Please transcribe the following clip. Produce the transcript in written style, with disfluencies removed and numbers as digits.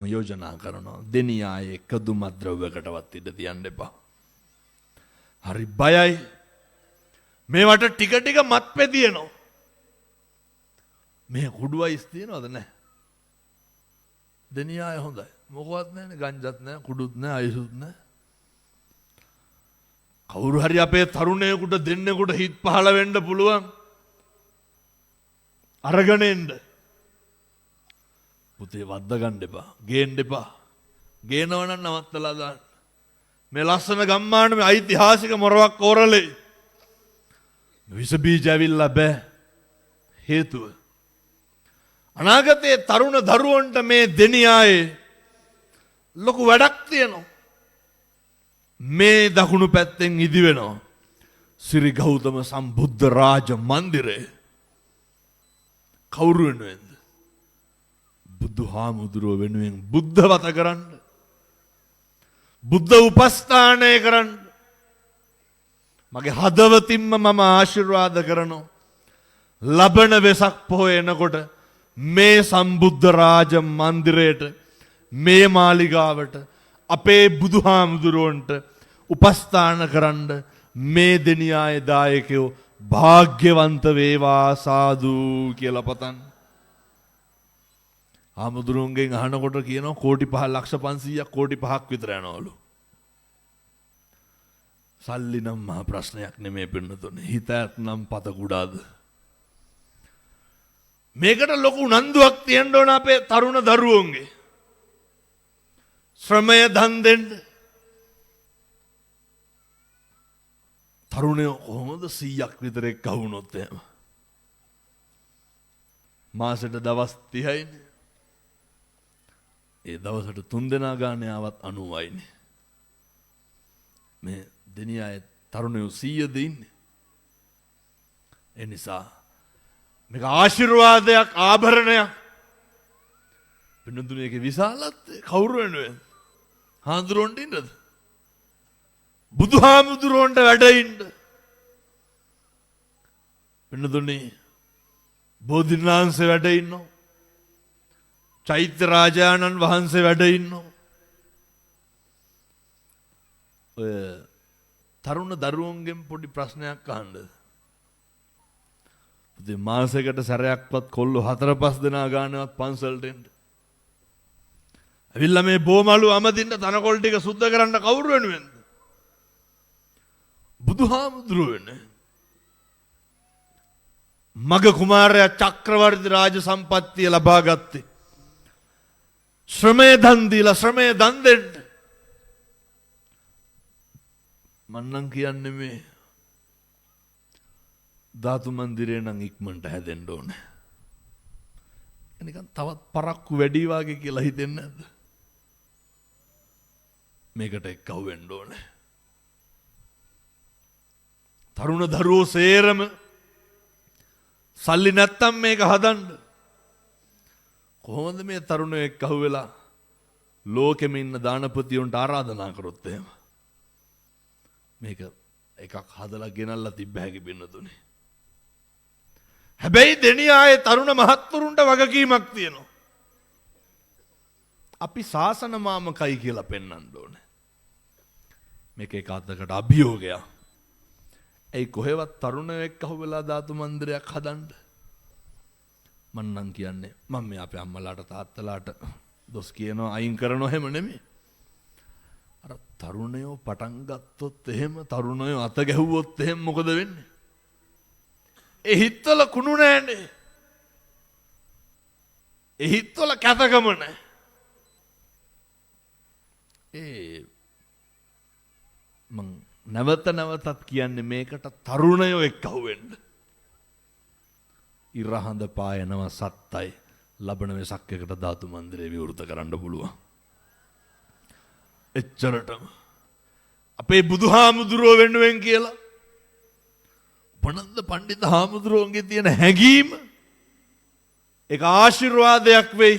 යෝජනා කරනවා දෙනියායේ එකදු මද්‍රව්‍යකටවත් ඉඩ තියන්න එපා. හරි බයයි. මේවට ටික ටික මත්පැ තියෙනවා. මේ කුඩුවයිස් තියනවද නැහැ? දෙනියාය හොඳයි. මොකවත් නැහැ නේ, ගංජත් නැහැ, කුඩුත් නැහැ, අයිසුත් නැහැ. කවුරු හරි අපේ තරුණයෙකුට දෙන්නෙකුට හිත පහළ වෙන්න පුළුවන්. අරගෙන එන්න. පුතේ වද්ද ගන්න එපා. ගේන්න එපා. ගේනව නම් නවත්තලා දාන්න. මේ ලස්සන ගම්මාන මේ ඓතිහාසික මොරවක් කෝරළේ. විස බීජ ඇවිල්ලා බෑ. හේතුව අනාගතයේ තරුණ දරුවන්ට මේ දෙනියායේ ලොකු වැඩක් තියෙනවා. මේ දකුණු පැත්තෙන් ඉදි වෙනවා ශ්‍රී ගෞතම සම්බුද්ධ රාජ මන්දිරය. කවුරු වෙනුවෙන්ද? බුදුහාමුදුරුව වෙනුවෙන් බුද්ධ වත කරන්න, බුද්ධ උපස්ථානය කරන්න. මගේ හදවතින්ම මම ආශිර්වාද කරනවා. ලබන වෙසක් පොහොය එනකොට මේ සම්බුද්ධ රාජ මන්දිරයට, මේ මාලිගාවට අපේ බුදුහාමුදුරුවන්ට උපස්ථාන කරන්න මේ දෙනියායේ දායකයෝ භාග්‍යවන්ත වේවා සාදු කියලා පතන්න. හාමුදුරුවන්ගෙන් අහනකොට කියනවා කෝටි 5 ලක්ෂ 500ක් කෝටි 5ක් විතර යනවලු. සල්ලි නම් මහා ප්‍රශ්නයක් නෙමෙයි පින්නතුනේ. හිතත් නම් පත කුඩාද. මේකට ලොකු උනන්දුවක් තියෙන්න ඕන අපේ තරුණ දරුවෝන්ගේ. ශ්‍රමය දන් දෙන්න. තරුණයෝ කොහොමද 100ක් විතර එක්කවුනොත් එහෙම මාසෙට දවස් 30යිනේ. ඒ දවසට 3 දෙනා ගානේ ආවත් 90යිනේ. මේ දෙනියායේ තරුණයෝ 100ද ඉන්නේ. ඒ නිසා මේක ආශිර්වාදයක්, ආභරණයක්. පින්නතුණේගේ විශාලත්වය කවුරු වෙනුවෙන්ද? හාමුදුරුවන්ට ඉන්නද? බුදුහාමුදුරුවන්ට වැඩ ඉන්න. පින්නතුණේ බෝධින්වහන්සේ වැඩ ඉන්නවා. චෛත්‍ය රාජානන් වහන්සේ වැඩ ඉන්නවා. ඔය තරුණ දරුවන්ගෙන් පොඩි ප්‍රශ්නයක් අහන්නද? ඉතින් මාසයකට සැරයක්වත් කොල්ලෝ 4-5 දෙනා ගානවත් පන්සලට එන්න. ඇවිල්ලා මේ බෝමලු අමදින්න තනකොළ ටික සුද්ධ කරන්න කවුරු වෙනුවෙන්ද? බුදුහාමුදුරුවෝ වෙන්නේ. මග කුමාරයා චක්‍රවර්ති රාජ සම්පත්තිය ලබා ගත්තේ ශ්‍රමය දන් දීලා, ශ්‍රමය දන් දෙන්න. මන්නම් කියන්නේ මේ ධාතු මන්දිරේ නම් ඉක්මනට හැදෙන්න ඕනේ. නිකන් තවත් පරක්කු වැඩි වාගේ කියලා හිතෙන්නේ නැද්ද? මේකට එක්කව වෙන්න ඕනේ. තරුණ දරුවෝ සේරම සල්ලි නැත්තම් මේක හදන්න. කොහොමද මේ තරුණයෝ එක්කව වෙලා ලෝකෙම ඉන්න දානපතියොන්ට ආරාධනා කරොත් එහෙම මේක එකක් හදලා ගෙනල්ලා තිබ්බ හැකි පින්නතුනේ. හැබැයි දෙනියායේ තරුණ මහත්තුරුන්ට වගකීමක් තියෙනවා. අපි ශාසන මාමකයි කියලා පෙන්වන්න ඕනේ. මේක එක අතකට අභියෝගයක්. ඒ කොහෙවත් තරුණයෙක් එක්කව වෙලා ධාතු මන්දිරයක් හදන්න. මන්නම් කියන්නේ මම මේ අපේ අම්මලාට තාත්තලාට දොස් කියනවා අයින් කරනවා එහෙම නෙමෙයි. අර තරුණයෝ පටන් ගත්තොත් එහෙම, තරුණයෝ අත ගැහුවොත් එහෙම මොකද වෙන්නේ? ඒ හිතවල කුණු නැන්නේ. ඒ හිතවල කැතකම නැහැ. මං නැවත නැවතත් කියන්නේ මේකට තරුණයෝ එක්කව වෙන්න. ඉරහඳ පායනව සත්තයි ලබන වෙසක් එකට ධාතු මන්දිරේ විවෘත කරන්න පුළුවන්. එච්චරටම අපේ බුදුහාමුදුරුවෝ වෙනුවෙන් කියලා පණන්ද පණ්ඩිත හාමුදුරුවන්ගේ තියෙන හැඟීම ඒක ආශිර්වාදයක් වෙයි.